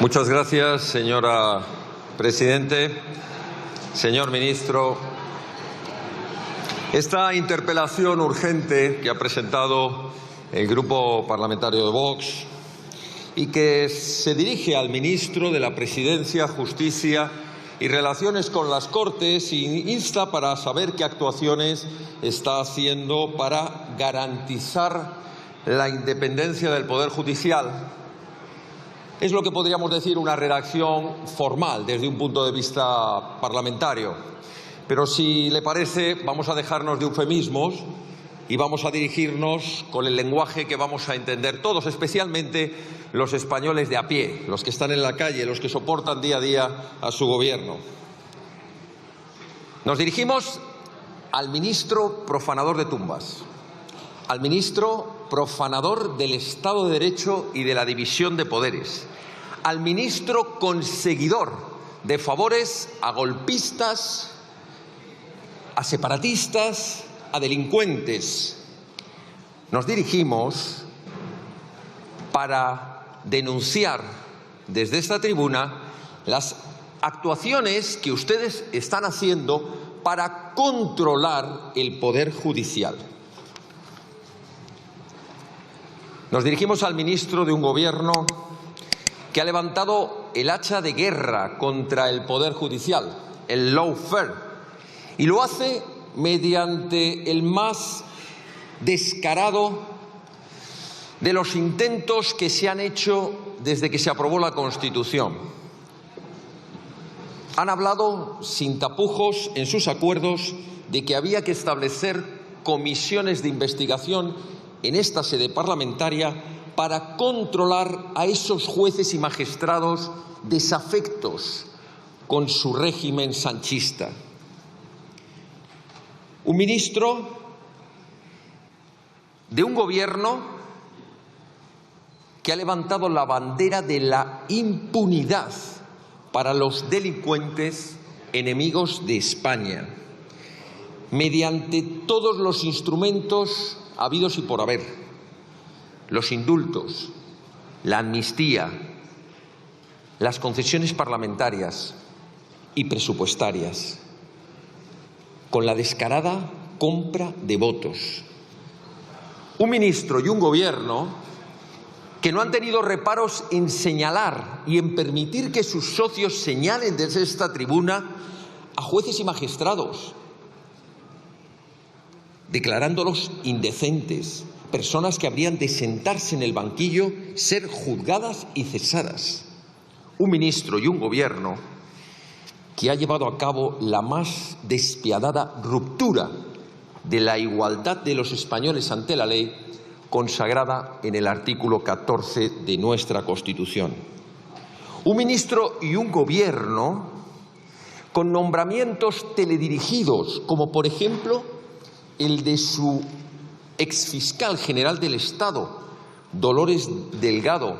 Muchas gracias, señora Presidente. Señor Ministro, esta interpelación urgente que ha presentado el Grupo Parlamentario de Vox y que se dirige al Ministro de la Presidencia, Justicia y Relaciones con las Cortes y insta para saber qué actuaciones está haciendo para garantizar la independencia del Poder Judicial. Es lo que podríamos decir una redacción formal desde un punto de vista parlamentario. Pero si le parece, vamos a dejarnos de eufemismos y vamos a dirigirnos con el lenguaje que vamos a entender todos, especialmente los españoles de a pie, los que están en la calle, los que soportan día a día a su gobierno. Nos dirigimos al ministro profanador de tumbas, al ministro profanador del Estado de Derecho y de la división de poderes, al ministro conseguidor de favores a golpistas, a separatistas, a delincuentes. Nos dirigimos para denunciar desde esta tribuna las actuaciones que ustedes están haciendo para controlar el Poder Judicial. Nos dirigimos al ministro de un gobierno que ha levantado el hacha de guerra contra el Poder Judicial, el lawfare, y lo hace mediante el más descarado de los intentos que se han hecho desde que se aprobó la Constitución. Han hablado sin tapujos en sus acuerdos de que había que establecer comisiones de investigación en esta sede parlamentaria para controlar a esos jueces y magistrados desafectos con su régimen sanchista. Un ministro de un gobierno que ha levantado la bandera de la impunidad para los delincuentes enemigos de España, mediante todos los instrumentos habidos y por haber, los indultos, la amnistía, las concesiones parlamentarias y presupuestarias, con la descarada compra de votos. Un ministro y un gobierno que no han tenido reparos en señalar y en permitir que sus socios señalen desde esta tribuna a jueces y magistrados, declarándolos indecentes, personas que habrían de sentarse en el banquillo, ser juzgadas y cesadas. Un ministro y un gobierno que ha llevado a cabo la más despiadada ruptura de la igualdad de los españoles ante la ley, consagrada en el artículo 14 de nuestra Constitución. Un ministro y un gobierno con nombramientos teledirigidos, como por ejemplo el de su exfiscal general del Estado, Dolores Delgado,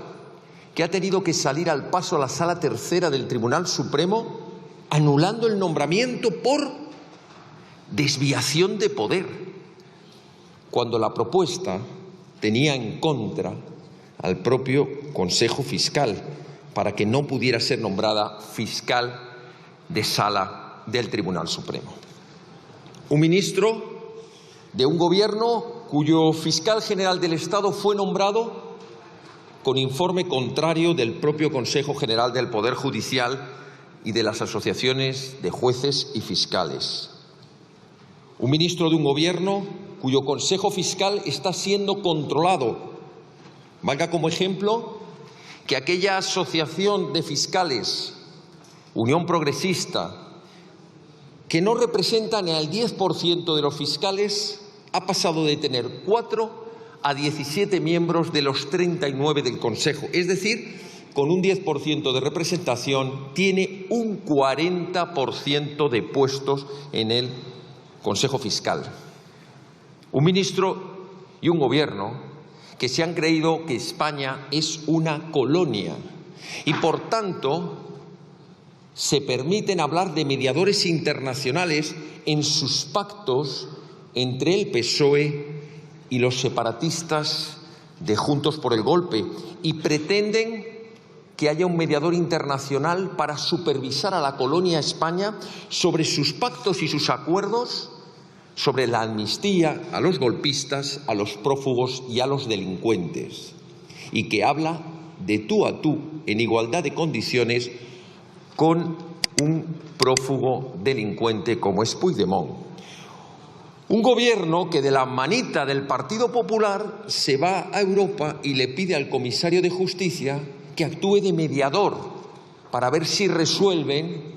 que ha tenido que salir al paso a la Sala Tercera del Tribunal Supremo anulando el nombramiento por desviación de poder, cuando la propuesta tenía en contra al propio Consejo Fiscal para que no pudiera ser nombrada fiscal de Sala del Tribunal Supremo. Un ministro de un gobierno cuyo fiscal general del Estado fue nombrado con informe contrario del propio Consejo General del Poder Judicial y de las asociaciones de jueces y fiscales. Un ministro de un gobierno cuyo Consejo Fiscal está siendo controlado. Valga como ejemplo que aquella asociación de fiscales, Unión Progresista, que no representa ni al 10% de los fiscales, ha pasado de tener 4 a 17 miembros de los 39 del Consejo. Es decir, con un 10% de representación, tiene un 40% de puestos en el Consejo Fiscal. Un ministro y un gobierno que se han creído que España es una colonia y, por tanto, se permiten hablar de mediadores internacionales en sus pactos entre el PSOE y los separatistas de Juntos por el Golpe, y pretenden que haya un mediador internacional para supervisar a la colonia España sobre sus pactos y sus acuerdos, sobre la amnistía a los golpistas, a los prófugos y a los delincuentes, y que habla de tú a tú, en igualdad de condiciones, con un prófugo delincuente como es Puigdemont. Un gobierno que de la manita del Partido Popular se va a Europa y le pide al comisario de Justicia que actúe de mediador para ver si resuelven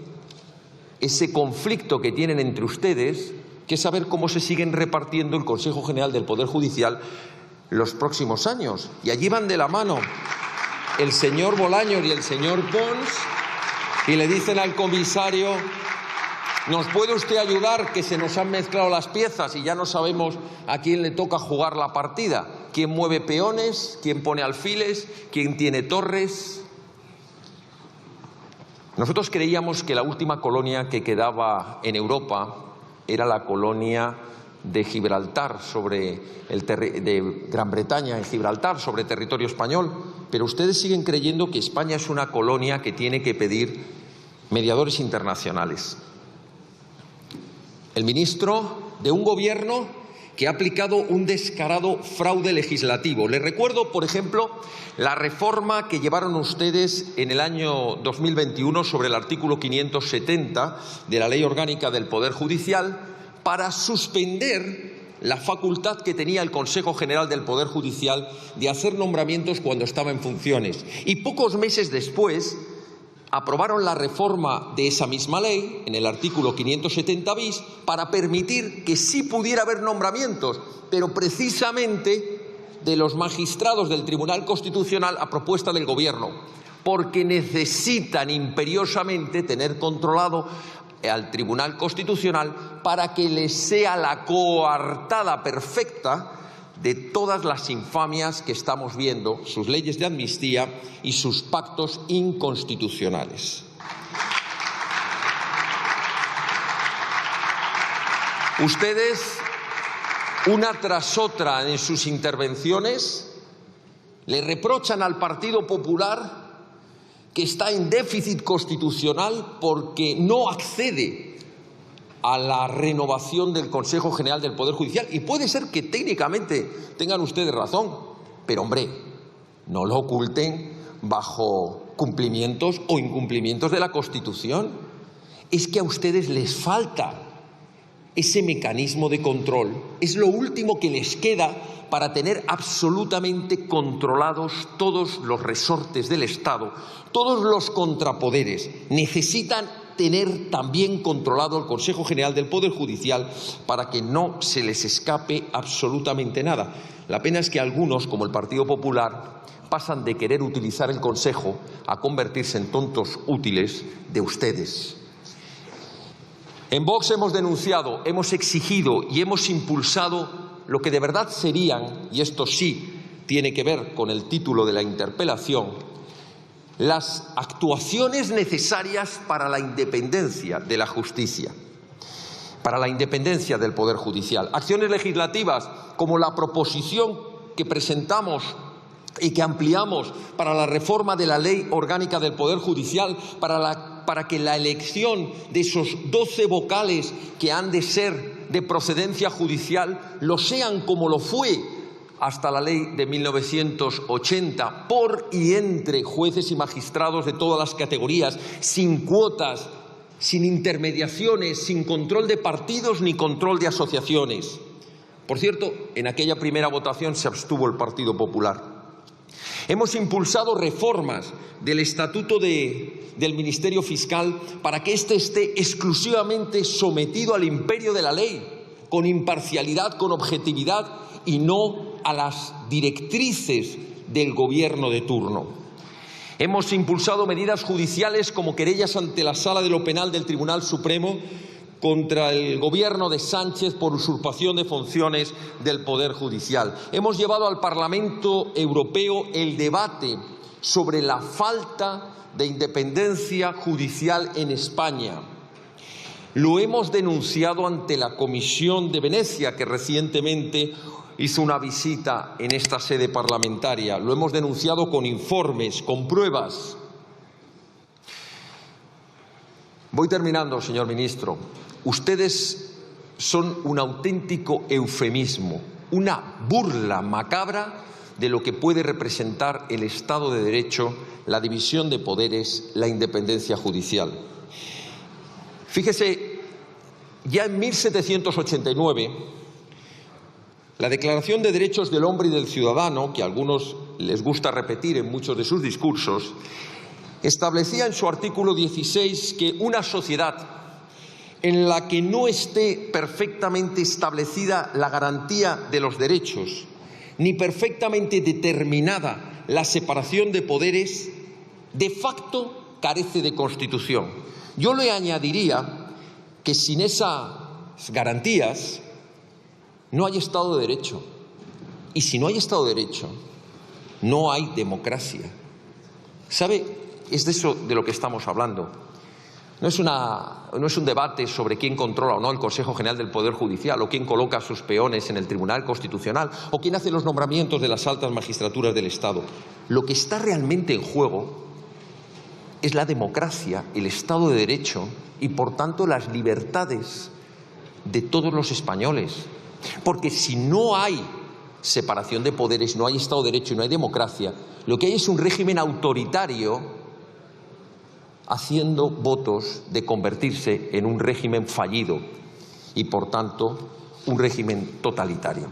ese conflicto que tienen entre ustedes, que es saber cómo se siguen repartiendo el Consejo General del Poder Judicial los próximos años. Y allí van de la mano el señor Bolaños y el señor Pons y le dicen al comisario: ¿nos puede usted ayudar, que se nos han mezclado las piezas y ya no sabemos a quién le toca jugar la partida? ¿Quién mueve peones? ¿Quién pone alfiles? ¿Quién tiene torres? Nosotros creíamos que la última colonia que quedaba en Europa era la colonia de Gibraltar, de Gran Bretaña en Gibraltar, sobre territorio español, pero ustedes siguen creyendo que España es una colonia que tiene que pedir mediadores internacionales. El ministro de un gobierno que ha aplicado un descarado fraude legislativo. Les recuerdo, por ejemplo, la reforma que llevaron ustedes en el año 2021 sobre el artículo 570 de la Ley Orgánica del Poder Judicial para suspender la facultad que tenía el Consejo General del Poder Judicial de hacer nombramientos cuando estaba en funciones. Y pocos meses después aprobaron la reforma de esa misma ley, en el artículo 570 bis, para permitir que sí pudiera haber nombramientos, pero precisamente de los magistrados del Tribunal Constitucional a propuesta del Gobierno, porque necesitan imperiosamente tener controlado al Tribunal Constitucional para que les sea la coartada perfecta de todas las infamias que estamos viendo, sus leyes de amnistía y sus pactos inconstitucionales. Ustedes, una tras otra en sus intervenciones, le reprochan al Partido Popular que está en déficit constitucional porque no accede a la renovación del Consejo General del Poder Judicial. Y puede ser que técnicamente tengan ustedes razón, pero hombre, no lo oculten bajo cumplimientos o incumplimientos de la Constitución. Es que a ustedes les falta ese mecanismo de control. Es lo último que les queda para tener absolutamente controlados todos los resortes del Estado, todos los contrapoderes. Necesitan tener también controlado el Consejo General del Poder Judicial para que no se les escape absolutamente nada. La pena es que algunos, como el Partido Popular, pasan de querer utilizar el Consejo a convertirse en tontos útiles de ustedes. En Vox hemos denunciado, hemos exigido y hemos impulsado lo que de verdad serían, y esto sí tiene que ver con el título de la interpelación, las actuaciones necesarias para la independencia de la justicia, para la independencia del Poder Judicial. Acciones legislativas como la proposición que presentamos y que ampliamos para la reforma de la Ley Orgánica del Poder Judicial, para que la elección de esos 12 vocales que han de ser de procedencia judicial lo sean como lo fue hasta la ley de 1980, por y entre jueces y magistrados de todas las categorías, sin cuotas, sin intermediaciones, sin control de partidos ni control de asociaciones. Por cierto, en aquella primera votación se abstuvo el Partido Popular. Hemos impulsado reformas del Estatuto del Ministerio Fiscal para que éste esté exclusivamente sometido al imperio de la ley, con imparcialidad, con objetividad y no a las directrices del gobierno de turno. Hemos impulsado medidas judiciales como querellas ante la Sala de lo Penal del Tribunal Supremo contra el gobierno de Sánchez por usurpación de funciones del Poder Judicial. Hemos llevado al Parlamento Europeo el debate sobre la falta de independencia judicial en España. Lo hemos denunciado ante la Comisión de Venecia, que recientemente hizo una visita en esta sede parlamentaria. Lo hemos denunciado con informes, con pruebas. Voy terminando, señor ministro. Ustedes son un auténtico eufemismo, una burla macabra de lo que puede representar el Estado de Derecho, la división de poderes, la independencia judicial. Fíjese, ya en 1789, la Declaración de Derechos del Hombre y del Ciudadano, que a algunos les gusta repetir en muchos de sus discursos, establecía en su artículo 16 que una sociedad en la que no esté perfectamente establecida la garantía de los derechos, ni perfectamente determinada la separación de poderes, de facto carece de Constitución. Yo le añadiría que sin esas garantías no hay Estado de Derecho. Y si no hay Estado de Derecho, no hay democracia. ¿Sabe? Es de eso de lo que estamos hablando. No es un debate sobre quién controla o no el Consejo General del Poder Judicial, o quién coloca a sus peones en el Tribunal Constitucional, o quién hace los nombramientos de las altas magistraturas del Estado. Lo que está realmente en juego es la democracia, el Estado de Derecho y, por tanto, las libertades de todos los españoles. Porque si no hay separación de poderes, no hay Estado de Derecho y no hay democracia, lo que hay es un régimen autoritario haciendo votos de convertirse en un régimen fallido y, por tanto, un régimen totalitario.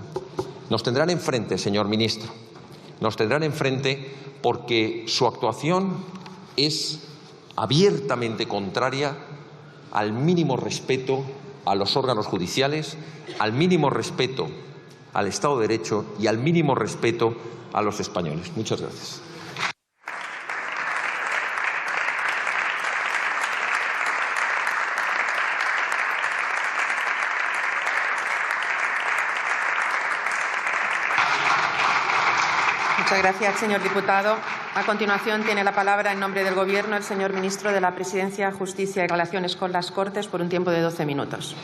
Nos tendrán enfrente, señor ministro, nos tendrán enfrente porque su actuación es abiertamente contraria al mínimo respeto a los órganos judiciales, al mínimo respeto al Estado de Derecho y al mínimo respeto a los españoles. Muchas gracias. Muchas gracias, señor diputado. A continuación, tiene la palabra en nombre del Gobierno el señor ministro de la Presidencia, Justicia y Relaciones con las Cortes por un tiempo de 12 minutos.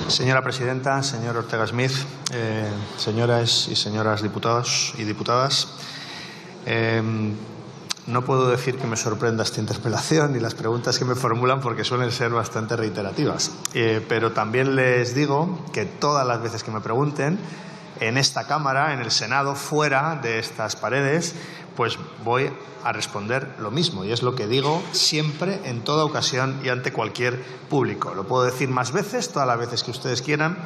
Señora presidenta, señor Ortega Smith, señoras y señores diputados y diputadas, no puedo decir que me sorprenda esta interpelación y las preguntas que me formulan porque suelen ser bastante reiterativas. Pero también les digo que todas las veces que me pregunten, en esta Cámara, en el Senado, fuera de estas paredes, pues voy a responder lo mismo. Y es lo que digo siempre, en toda ocasión y ante cualquier público. Lo puedo decir más veces, todas las veces que ustedes quieran,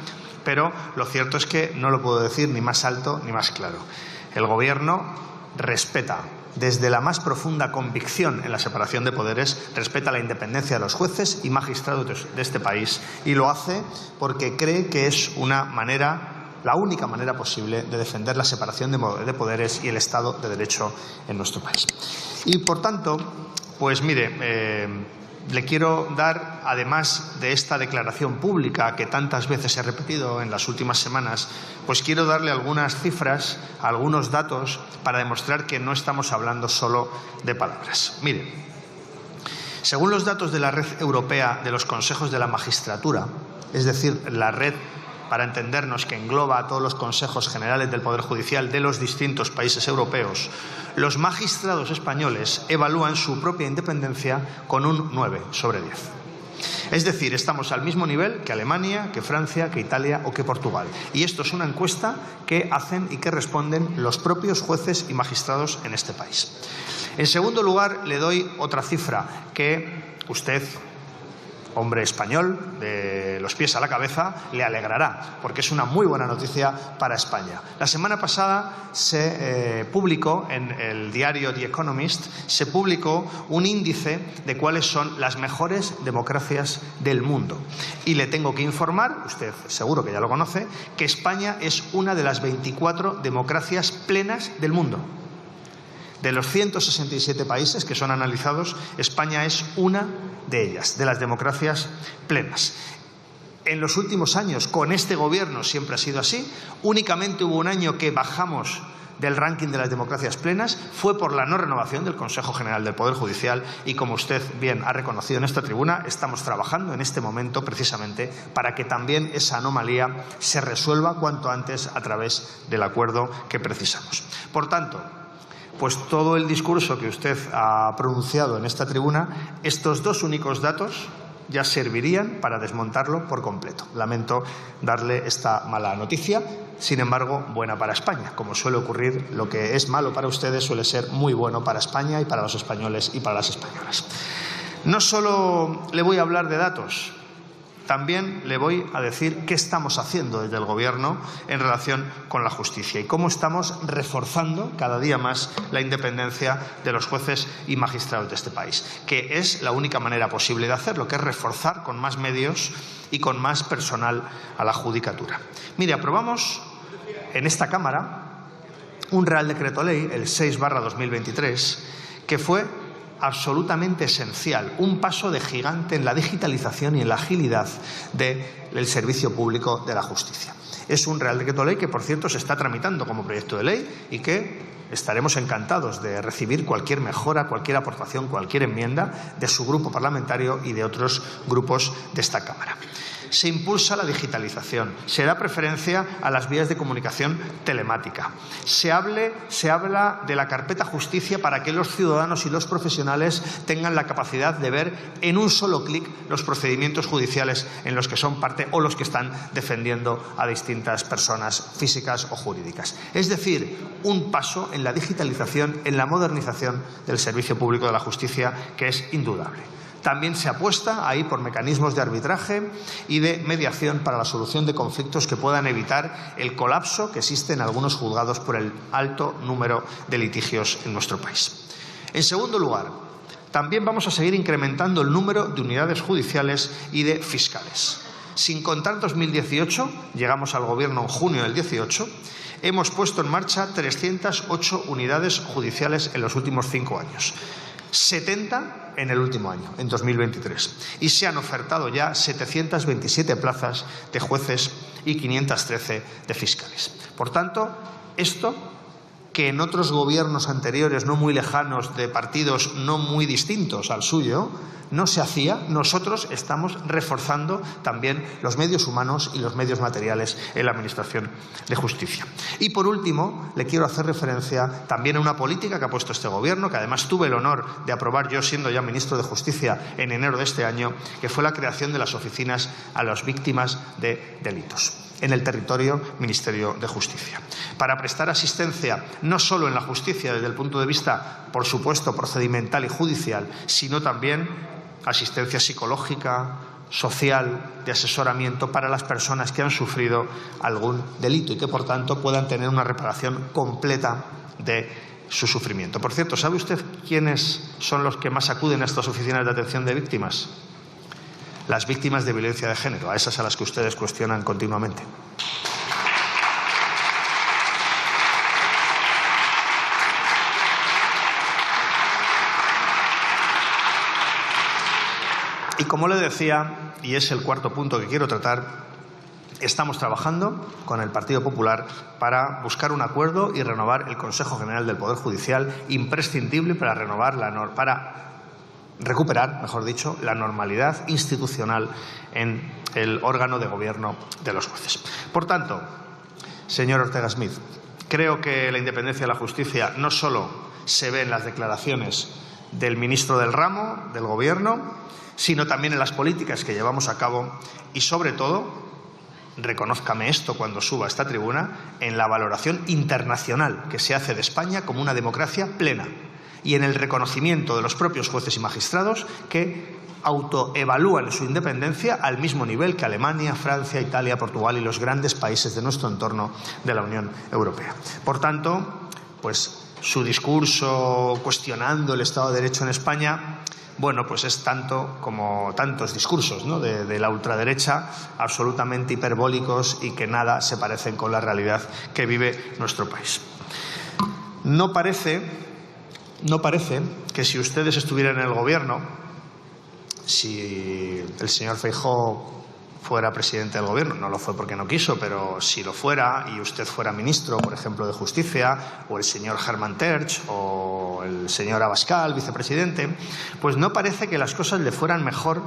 pero lo cierto es que no lo puedo decir ni más alto ni más claro. El Gobierno respeta, desde la más profunda convicción en la separación de poderes, respeta la independencia de los jueces y magistrados de este país, y lo hace porque cree que es la única manera posible de defender la separación de poderes y el Estado de Derecho en nuestro país. Y, por tanto, pues mire, le quiero dar, además de esta declaración pública que tantas veces he repetido en las últimas semanas, pues quiero darle algunas cifras, algunos datos para demostrar que no estamos hablando solo de palabras. Mire, según los datos de la Red Europea de los Consejos de la Magistratura, es decir, la red, para entendernos, que engloba a todos los consejos generales del Poder Judicial de los distintos países europeos, los magistrados españoles evalúan su propia independencia con un 9 sobre 10. Es decir, estamos al mismo nivel que Alemania, que Francia, que Italia o que Portugal. Y esto es una encuesta que hacen y que responden los propios jueces y magistrados en este país. En segundo lugar, le doy otra cifra que usted, hombre español, de los pies a la cabeza, le alegrará, porque es una muy buena noticia para España. La semana pasada se publicó en el diario The Economist, se publicó un índice de cuáles son las mejores democracias del mundo. Y le tengo que informar, usted seguro que ya lo conoce, que España es una de las 24 democracias plenas del mundo. De los 167 países que son analizados, España es una de ellas, de las democracias plenas. En los últimos años, con este gobierno siempre ha sido así. Únicamente hubo un año que bajamos del ranking de las democracias plenas, fue por la no renovación del Consejo General del Poder Judicial y, como usted bien ha reconocido en esta tribuna, estamos trabajando en este momento precisamente para que también esa anomalía se resuelva cuanto antes a través del acuerdo que precisamos. Por tanto, pues todo el discurso que usted ha pronunciado en esta tribuna, estos dos únicos datos ya servirían para desmontarlo por completo. Lamento darle esta mala noticia, sin embargo, buena para España. Como suele ocurrir, lo que es malo para ustedes suele ser muy bueno para España y para los españoles y para las españolas. No solo le voy a hablar de datos, también le voy a decir qué estamos haciendo desde el Gobierno en relación con la justicia y cómo estamos reforzando cada día más la independencia de los jueces y magistrados de este país, que es la única manera posible de hacerlo, que es reforzar con más medios y con más personal a la judicatura. Mire, aprobamos en esta Cámara un Real Decreto Ley, el 6/2023, que fue absolutamente esencial, un paso de gigante en la digitalización y en la agilidad del servicio público de la justicia. Es un Real Decreto Ley que, por cierto, se está tramitando como proyecto de ley y que estaremos encantados de recibir cualquier mejora, cualquier aportación, cualquier enmienda de su grupo parlamentario y de otros grupos de esta Cámara. Se impulsa la digitalización, se da preferencia a las vías de comunicación telemática, se habla de la carpeta justicia para que los ciudadanos y los profesionales tengan la capacidad de ver en un solo clic los procedimientos judiciales en los que son parte o los que están defendiendo a distintas personas físicas o jurídicas. Es decir, un paso en la digitalización, en la modernización del servicio público de la justicia que es indudable. También se apuesta ahí por mecanismos de arbitraje y de mediación para la solución de conflictos que puedan evitar el colapso que existe en algunos juzgados por el alto número de litigios en nuestro país. En segundo lugar, también vamos a seguir incrementando el número de unidades judiciales y de fiscales. Sin contar 2018, llegamos al Gobierno en junio del 18, hemos puesto en marcha 308 unidades judiciales en los últimos 5 años. 70 en el último año, en 2023. Y se han ofertado ya 727 plazas de jueces y 513 de fiscales. Por tanto, esto, que en otros gobiernos anteriores no muy lejanos de partidos no muy distintos al suyo, no se hacía, nosotros estamos reforzando también los medios humanos y los medios materiales en la Administración de Justicia. Y por último, le quiero hacer referencia también a una política que ha puesto este Gobierno, que además tuve el honor de aprobar yo siendo ya ministro de Justicia en enero de este año, que fue la creación de las oficinas a las víctimas de delitos en el territorio Ministerio de Justicia, para prestar asistencia no solo en la justicia desde el punto de vista, por supuesto, procedimental y judicial, sino también asistencia psicológica, social, de asesoramiento para las personas que han sufrido algún delito y que, por tanto, puedan tener una reparación completa de su sufrimiento. Por cierto, ¿sabe usted quiénes son los que más acuden a estas oficinas de atención de víctimas? Las víctimas de violencia de género, a esas a las que ustedes cuestionan continuamente. Y como le decía, y es el cuarto punto que quiero tratar, estamos trabajando con el Partido Popular para buscar un acuerdo y renovar el Consejo General del Poder Judicial, imprescindible para recuperar, mejor dicho, la normalidad institucional en el órgano de gobierno de los jueces. Por tanto, señor Ortega Smith, creo que la independencia de la justicia no solo se ve en las declaraciones del ministro del ramo, del Gobierno, sino también en las políticas que llevamos a cabo y, sobre todo, reconózcame esto cuando suba a esta tribuna, en la valoración internacional que se hace de España como una democracia plena y en el reconocimiento de los propios jueces y magistrados que autoevalúan su independencia al mismo nivel que Alemania, Francia, Italia, Portugal y los grandes países de nuestro entorno de la Unión Europea. Por tanto, pues su discurso cuestionando el Estado de Derecho en España, bueno, pues es tanto como tantos discursos, ¿no?, de la ultraderecha, absolutamente hiperbólicos y que nada se parecen con la realidad que vive nuestro país. No parece no parece que si ustedes estuvieran en el Gobierno, si el señor Feijóo fuera presidente del Gobierno, no lo fue porque no quiso, pero si lo fuera y usted fuera ministro, por ejemplo, de Justicia, o el señor Hermann Tertsch, o el señor Abascal, vicepresidente, pues no parece que las cosas le fueran mejor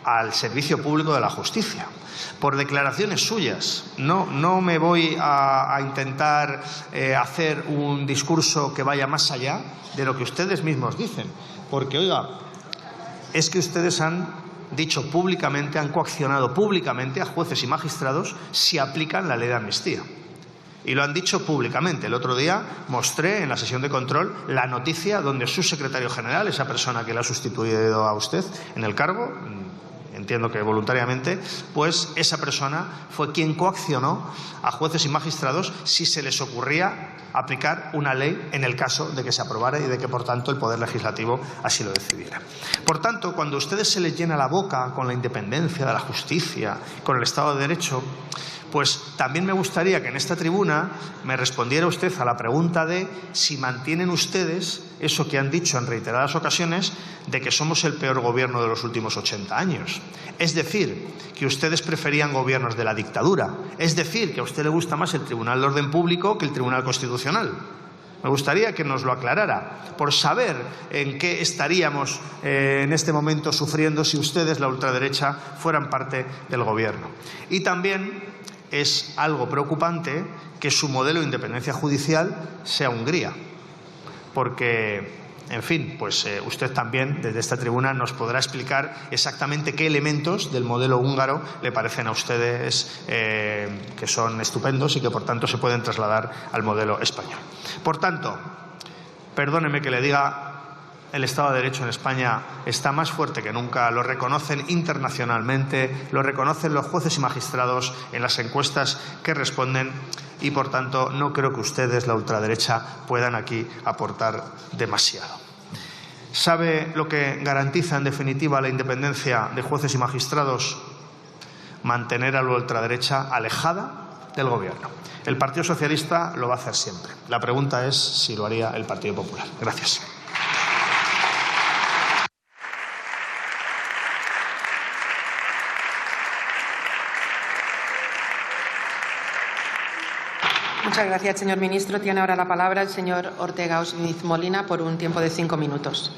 al servicio público de la justicia. Por declaraciones suyas. No me voy a intentar hacer un discurso que vaya más allá de lo que ustedes mismos dicen. Porque, oiga, es que ustedes han dicho públicamente, han coaccionado públicamente a jueces y magistrados si aplican la ley de amnistía. Y lo han dicho públicamente. El otro día mostré en la sesión de control la noticia donde su secretario general, esa persona que le ha sustituido a usted en el cargo, entiendo que voluntariamente, pues esa persona fue quien coaccionó a jueces y magistrados si se les ocurría aplicar una ley en el caso de que se aprobara y de que, por tanto, el Poder Legislativo así lo decidiera. Por tanto, cuando a ustedes se les llena la boca con la independencia de la justicia, con el Estado de Derecho, pues también me gustaría que en esta tribuna me respondiera usted a la pregunta de si mantienen ustedes eso que han dicho en reiteradas ocasiones de que somos el peor gobierno de los últimos 80 años. Es decir, que ustedes preferían gobiernos de la dictadura. Es decir, que a usted le gusta más el Tribunal de Orden Público que el Tribunal Constitucional. Me gustaría que nos lo aclarara, por saber en qué estaríamos en este momento sufriendo si ustedes, la ultraderecha, fueran parte del gobierno. Y también es algo preocupante que su modelo de independencia judicial sea Hungría, porque, en fin, pues usted también desde esta tribuna nos podrá explicar exactamente qué elementos del modelo húngaro le parecen a ustedes que son estupendos y que, por tanto, se pueden trasladar al modelo español. Por tanto, perdóneme que le diga, el Estado de Derecho en España está más fuerte que nunca, lo reconocen internacionalmente, lo reconocen los jueces y magistrados en las encuestas que responden y, por tanto, no creo que ustedes, la ultraderecha, puedan aquí aportar demasiado. ¿Sabe lo que garantiza, en definitiva, la independencia de jueces y magistrados? Mantener a la ultraderecha alejada del Gobierno. El Partido Socialista lo va a hacer siempre. La pregunta es si lo haría el Partido Popular. Gracias. Muchas gracias, señor ministro. Tiene ahora la palabra el señor Ortega Osmiz Molina por un tiempo de 5 minutos.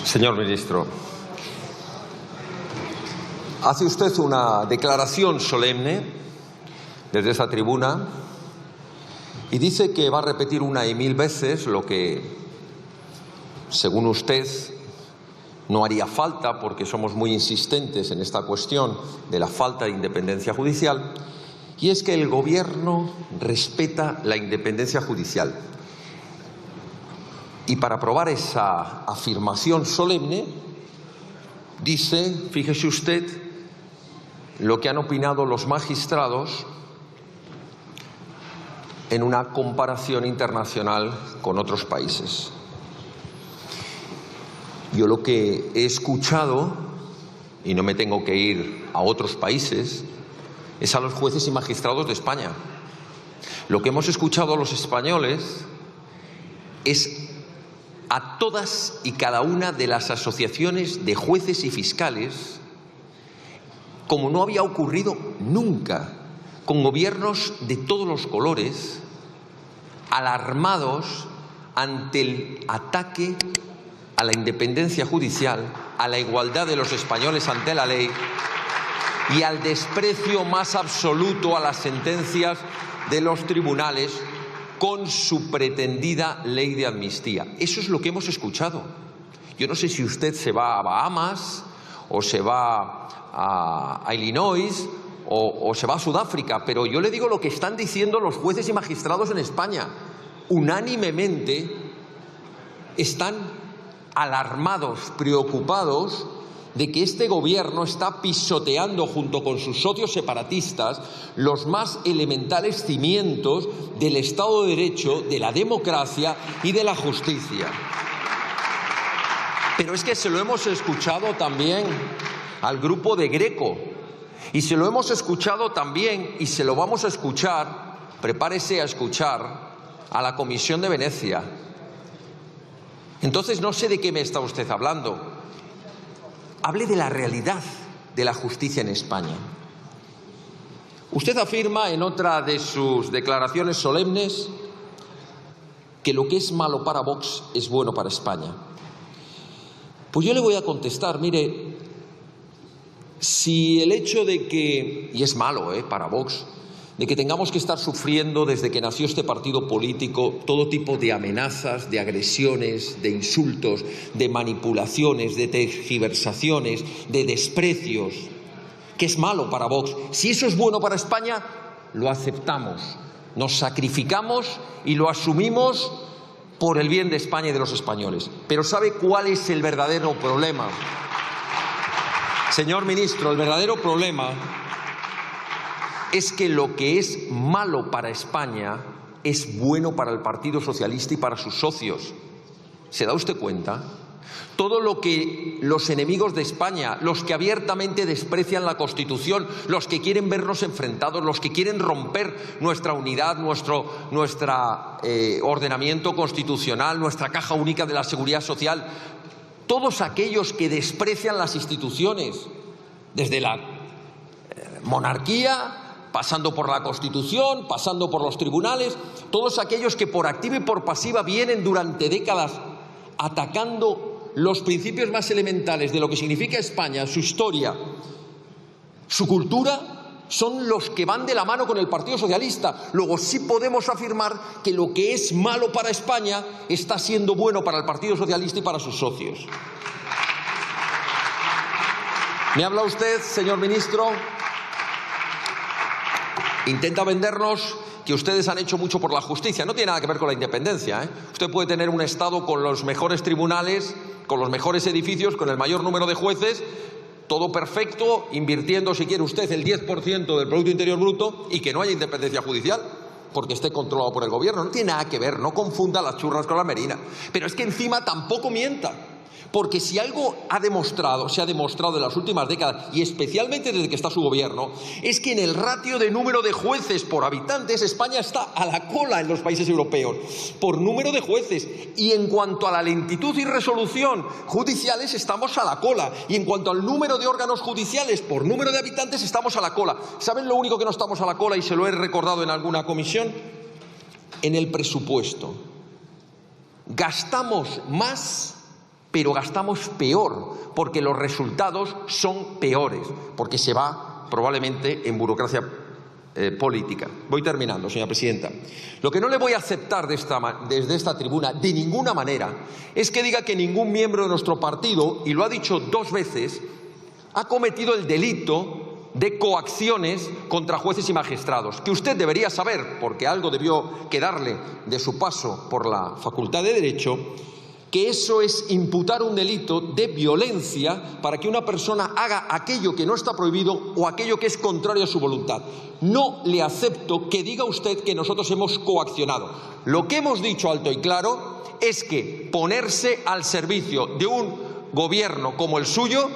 Señor ministro, hace usted una declaración solemne desde esta tribuna y dice que va a repetir una y mil veces lo que, según usted, no haría falta porque somos muy insistentes en esta cuestión de la falta de independencia judicial, y es que el Gobierno respeta la independencia judicial. Y para probar esa afirmación solemne, dice, fíjese usted, lo que han opinado los magistrados en una comparación internacional con otros países. Yo lo que he escuchado, y no me tengo que ir a otros países, es a los jueces y magistrados de España. Lo que hemos escuchado a los españoles es a todas y cada una de las asociaciones de jueces y fiscales, como no había ocurrido nunca, con gobiernos de todos los colores, alarmados ante el ataque a la independencia judicial, a la igualdad de los españoles ante la ley y al desprecio más absoluto a las sentencias de los tribunales con su pretendida ley de amnistía. Eso es lo que hemos escuchado. Yo no sé si usted se va a Bahamas o se va a Illinois o se va a Sudáfrica, pero yo le digo lo que están diciendo los jueces y magistrados en España. Unánimemente están alarmados, preocupados de que este gobierno está pisoteando junto con sus socios separatistas los más elementales cimientos del Estado de Derecho, de la democracia y de la justicia. Pero es que se lo hemos escuchado también al grupo de Greco y se lo hemos escuchado también y se lo vamos a escuchar, prepárese a escuchar, a la Comisión de Venecia. Entonces no sé de qué me está usted hablando. Hable de la realidad de la justicia en España. Usted afirma en otra de sus declaraciones solemnes que lo que es malo para Vox es bueno para España. Pues yo le voy a contestar, mire, si el hecho de que, y es malo para Vox, de que tengamos que estar sufriendo desde que nació este partido político todo tipo de amenazas, de agresiones, de insultos, de manipulaciones, de tergiversaciones, de desprecios, que es malo para Vox. Si eso es bueno para España, lo aceptamos, nos sacrificamos y lo asumimos por el bien de España y de los españoles. Pero ¿sabe cuál es el verdadero problema? Señor ministro, el verdadero problema es que lo que es malo para España es bueno para el Partido Socialista y para sus socios. ¿Se da usted cuenta? Todo lo que los enemigos de España, los que abiertamente desprecian la Constitución, los que quieren vernos enfrentados, los que quieren romper nuestra unidad, nuestro ordenamiento constitucional, nuestra caja única de la seguridad social, todos aquellos que desprecian las instituciones, desde la monarquía, pasando por la Constitución, pasando por los tribunales, todos aquellos que por activa y por pasiva vienen durante décadas atacando los principios más elementales de lo que significa España, su historia, su cultura, son los que van de la mano con el Partido Socialista. Luego sí podemos afirmar que lo que es malo para España está siendo bueno para el Partido Socialista y para sus socios. ¿Me habla usted, señor ministro? Intenta vendernos que ustedes han hecho mucho por la justicia. No tiene nada que ver con la independencia, Usted puede tener un Estado con los mejores tribunales, con los mejores edificios, con el mayor número de jueces, todo perfecto, invirtiendo, si quiere usted, el 10% del Producto Interior Bruto y que no haya independencia judicial porque esté controlado por el gobierno. No tiene nada que ver, no confunda las churras con la merina. Pero es que encima tampoco mienta. Porque si algo se ha demostrado en las últimas décadas, y especialmente desde que está su gobierno, es que en el ratio de número de jueces por habitantes, España está a la cola en los países europeos, por número de jueces. Y en cuanto a la lentitud y resolución judiciales, estamos a la cola. Y en cuanto al número de órganos judiciales por número de habitantes, estamos a la cola. ¿Saben lo único que no estamos a la cola? Y se lo he recordado en alguna comisión. En el presupuesto. Gastamos más, pero gastamos peor, porque los resultados son peores, porque se va probablemente en burocracia política. Voy terminando, señora presidenta. Lo que no le voy a aceptar desde esta tribuna, de ninguna manera, es que diga que ningún miembro de nuestro partido, y lo ha dicho 2 veces, ha cometido el delito de coacciones contra jueces y magistrados, que usted debería saber, porque algo debió quedarle de su paso por la Facultad de Derecho, que eso es imputar un delito de violencia para que una persona haga aquello que no está prohibido o aquello que es contrario a su voluntad. No le acepto que diga usted que nosotros hemos coaccionado. Lo que hemos dicho alto y claro es que ponerse al servicio de un gobierno como el suyo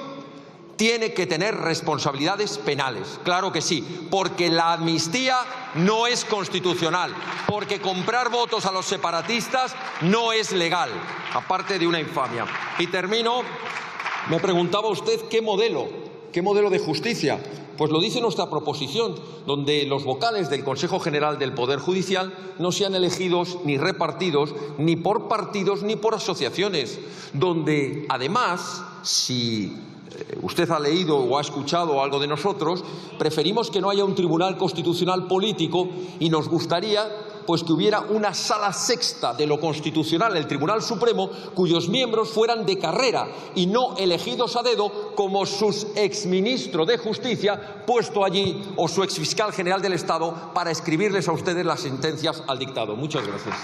tiene que tener responsabilidades penales. Claro que sí, porque la amnistía no es constitucional, porque comprar votos a los separatistas no es legal, aparte de una infamia. Y termino, me preguntaba usted qué modelo de justicia. Pues lo dice nuestra proposición, donde los vocales del Consejo General del Poder Judicial no sean elegidos ni repartidos ni por partidos ni por asociaciones, donde además, si usted ha leído o ha escuchado algo de nosotros, preferimos que no haya un tribunal constitucional político y nos gustaría pues que hubiera una sala sexta de lo constitucional, el Tribunal Supremo, cuyos miembros fueran de carrera y no elegidos a dedo como su exministro de Justicia puesto allí o su exfiscal general del Estado para escribirles a ustedes las sentencias al dictado. Muchas gracias.